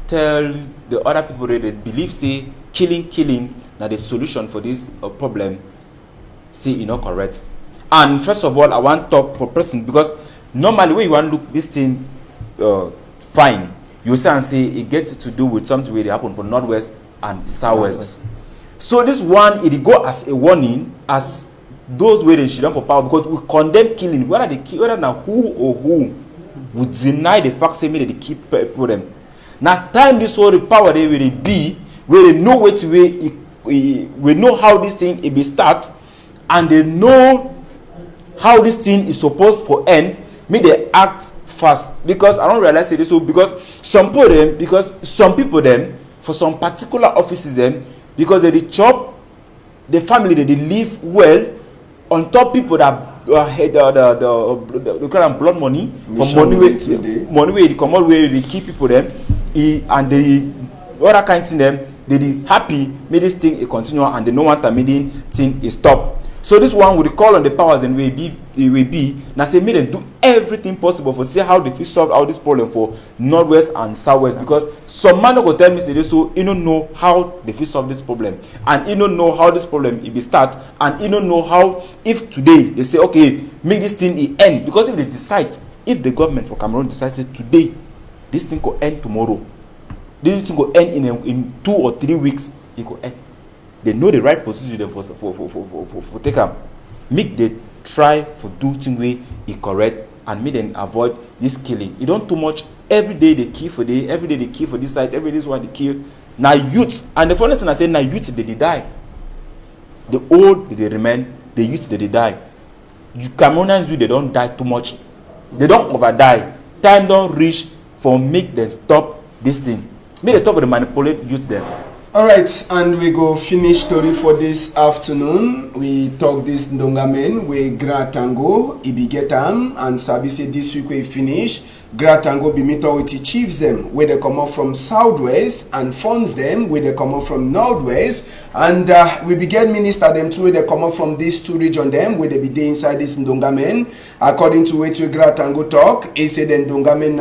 tell the other people that believe say killing that the solution for this problem. Say you know correct. And first of all, I want to talk for person because normally when you want to look this thing fine, you say and say it gets to do with something where they happen for northwest and southwest. So this one, it go as a warning, as those where they should for power, because we condemn killing, whether now who or who would deny the fact say that they keep them. Now time this all the power they will be, where they know where to we know how this thing it be start, and they know how this thing is supposed to end. May they act fast because I don't realize it so because some people them for some particular offices them. Because they chop the family they live well on top people that had the kind of blood money from money where they come out where they keep people them and they other kinds of them they happy make this thing continue and they no want to make this thing stop. So this one would call on the powers and will be now say me them do everything possible for see how they fit solve all this problem for northwest and southwest because some man go tell me say this so you don't know how they fit solve this problem and you don't know how this problem it be start and you don't know how if today they say okay make this thing it end because if they decide if the government for Cameroon decides today this thing could end tomorrow this thing could end in 2 or 3 weeks it could end. They know the right procedure for take up. Make they try for do thing way it correct and make them avoid this killing. You don't too much every day they kill for day, every day they kill for this side, every day this one they kill. Now youth and the funny thing I say now youth they die. The old they remain, the youth they die. You Cameroonians they don't die too much. They don't over die. Time don't reach for make them stop this thing. Make them stop for the manipulate youth there. Alright, and we go finish story for this afternoon. We talk this Ndongamen, we Gratango, Ibigetam, and Sabi say this week we finish. Gratango be meet with the chiefs them, where they come up from southwest, and funds them, where they come up from northwest. And we begin minister them too, where they come up from these two regions them, where they be there inside this Ndongamen. According to what Gratango talk, he said the Ndongamen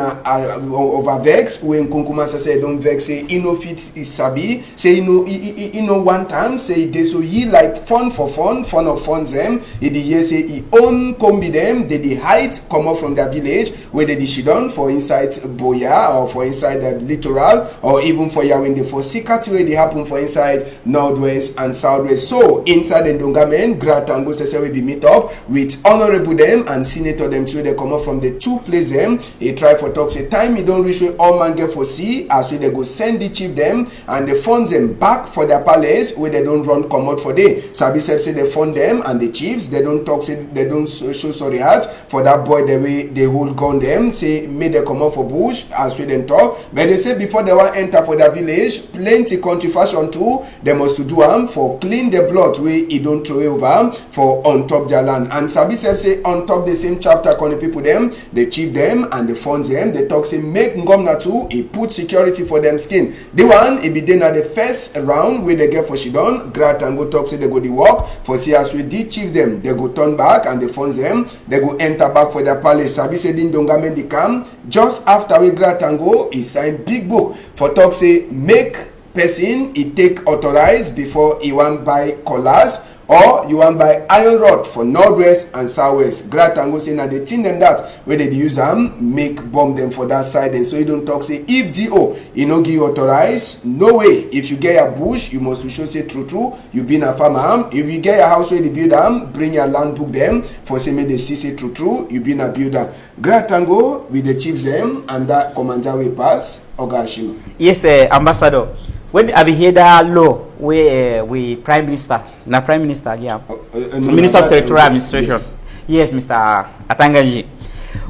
over vex, when Kunkumasa say don't vex, say no fit is Sabi. Say you know one time say they so ye like fun of funds them. He the year say he own combi them, they hide come up from their village where they shidon for inside Boya or for inside the littoral or even for Yawinde for Sikati where they happen for inside northwest and southwest. So inside the Ndongamen, Gratango say we be meet up with honorable them and senator them too. They come up from the two places them. He try for talk say time he don't reach where all man get for see as we they go send the chief them and the funds them back for their palace where they don't run come out for day. Sabi say they fund them and the chiefs they don't talk say they don't show sorry hearts for that boy the way they hold gun them say made they come out for bush as we then talk. But they say before they want enter for their village plenty country fashion too they must to do them for clean the blood way it don't throw over for on top their land. And Sabi say on top the same chapter con the people them they chief them and the funds them they talk say make ngomna too he put security for them skin. The one it be then at the first round where they get for Shidon, Gratango talk say they go the work for see as we did chief them, they go turn back and the funds them, they go enter back for their palace. Sabi say din Ndongamen the camp just after we Gratango he signed big book for talk say make person he take authorized before he want buy collars or you want buy iron rod for northwest and southwest. Gratango say na the thing them that where they use make bomb them for that side. And so you don't talk say if DO you no give you authorize, no way. If you get your bush, you must show say true you been a farmer. If you get your house where they build bring your land book them for say me they see say true you been a builder. Gratango with the chiefs them and that commander will pass. Ogashino. Yes, Ambassador. When I hear that law, we Prime Minister, yeah, so Minister of Territorial Administration, yes, Mr. Atangaji,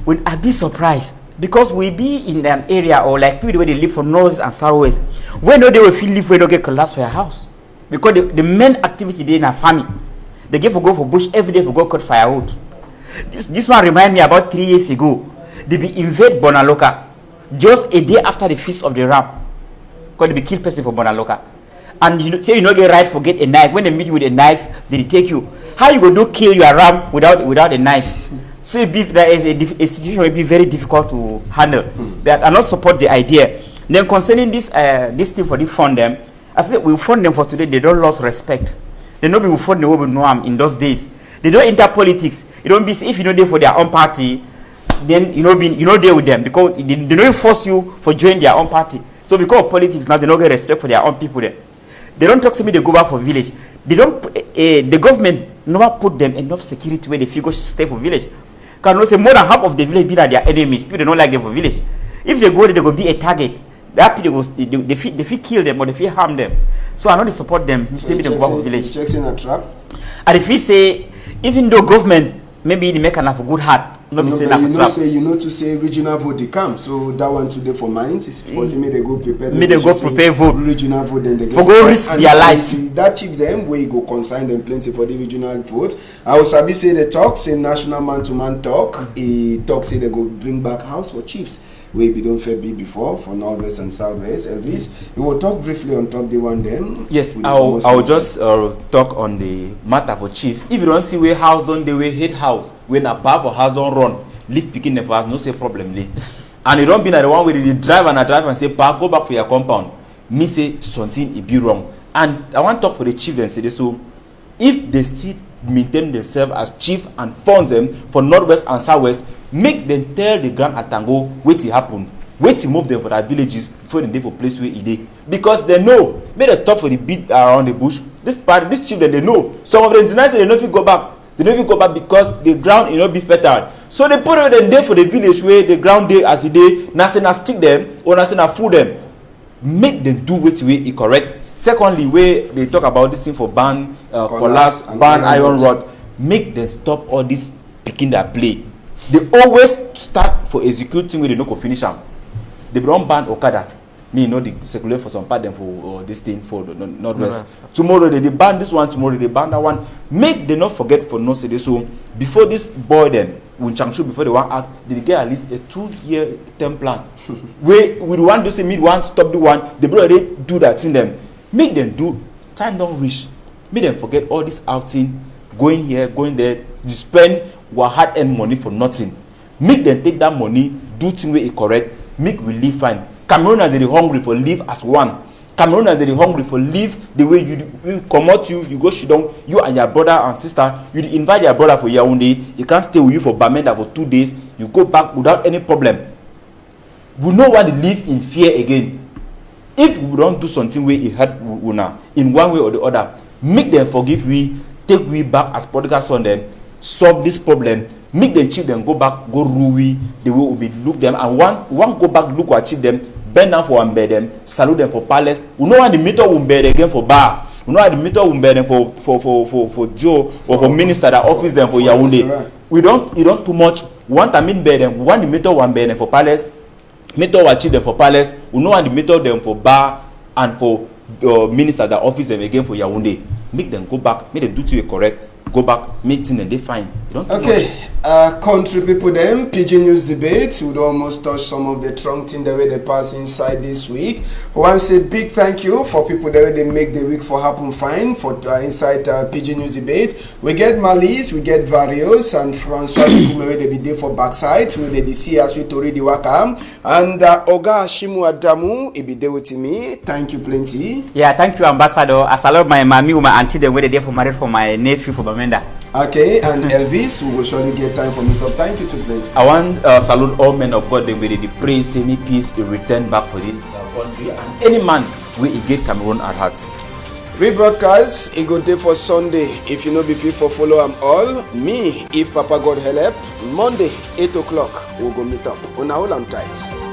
would I be surprised because we be in an area or like people where they live for north and southwest, where no they will feel live where they get collapse for your house because the main activity they in a farming, they get for go for bush every day for go cut firewood. This one remind me about 3 years ago, they be invade Bonaloka just a day after the feast of the ram. Going to be kill person for Bonaloka, and you know, say you not get right for get a knife. When they meet you with a knife, they take you. How you go do kill your ram without a knife? So there is a situation will be very difficult to handle. But I not support the idea. Then concerning this thing for the fund them, I said we fund them for today. They don't lose respect. They know we fund them we know in those days. They don't enter politics. You don't be if you know they for their own party, then you know deal with them because they don't force you for join their own party. So because of politics now, they don't get respect for their own people there. They don't talk to me, they go back for village. They don't, the government never put them enough security where they figure stay for village. Because no say more than half of the village be like their enemies. People they don't like them for village. If they go there, they go be a target. That people they feel kill them or they feel harm them. So I know they support them. You say me they go back for village. Checks in a trap. And if you say, even though government maybe they make enough good heart. No, but you know to say regional vote they come, so that one today for mines is for me they go prepare. Me they go prepare vote. Regional vote then they for go risk their life. That chief them where you go consign them plenty for the regional vote. I will sabi say the talk, say national man-to-man talk. He talk say they go bring back house for chiefs. We don't fair be before for northwest and southwest. Elvis, we will talk briefly on top the one them. Yes, I'll just talk on the matter for chief. If you don't see where house don't they way hate house when a bar for house don't run, leave picking the house no say problem there. And you don't be like the one where they drive and say go back for your compound. Me say something it be wrong. And I want to talk for the chief and say this so if they still maintain themselves as chief and funds them for northwest and southwest, make them tell the Grand Atango what it happen, wait to move them for their villages before they for place where it is. Because they know, make them stop for the beat around the bush. This children they know. Some of them deny say they know if you go back. They don't even go back because the ground will not be fertile. So they put them there for the village where the ground day as the day, nothing stick them or nothing fool them. Make them do what way it correct. Secondly, where they talk about this thing for ban collapse, ban iron rod, make them stop all this picking that play. They always start for executing where they no go finish them. They don't ban Okada. Me know the circulate for some part them for this thing for the northwest. Tomorrow they ban this one. Tomorrow they ban that one. Make they not forget for no say so. Before this boy them when Changshu before they want act, they get at least a 2-year term plan. Where we want to say mid one stop the one. They already do that in them. Make them do. Time don't reach. Make them forget all this outing, going here, going there. You spend your hard-earned money for nothing. Make them take that money, do things where it correct. Make we live fine. Camerooners are hungry for live as one. Camerooners are hungry for live the way you come out you go sit down, you and your brother and sister, you invite your brother for Yaoundé, he can't stay with you for Bamenda for 2 days, you go back without any problem. We don't want to live in fear again. If we don't do something where it hurt Una in one way or the other, make them forgive we, take we back as prodigals on them, solve this problem, make them cheat them, go back, go rule we, the way we look them, and one go back, look or achieve them, bend down for embed them, salute them for palace. We know how the meter will embed again for bar. We know how the meter will embed them for Joe or for minister that office them for Yaoundé. We don't too much. We want to embed them. We want the meter will embed them for palace. Meter will achieve them for palace. We know how the meter them for bar and for ministers that office them again for Yaoundé. Make them go back. Make them do to it correct. Go back. Meeting and they fine. You don't. Okay. Country people them, Pidgin News Debate. We'd almost touch some of the trunk thing the way they pass inside this week. I want to say big thank you for people that they make the week for happen fine for inside Pidgin News Debate. We get Malice, we get Varios, and Francois people they be there for backside. We they see us we to read the waka. And Oga Shimu Adamu, he be there with me. Thank you plenty. Yeah, thank you, Ambassador. As I love my mommy, my auntie, the way they there for married for my nephew for Bamenda. Okay, and Elvis, we will surely get time for meet up. Thank you to plenty. I want salute all men of God. They will pray, say me peace, in return back for this country, and any man will get Cameroon at heart. Rebroadcast, it go day for Sunday. If you know be free for follow them all. Me, if Papa God help, Monday 8 o'clock we'll go meet up. On our tight.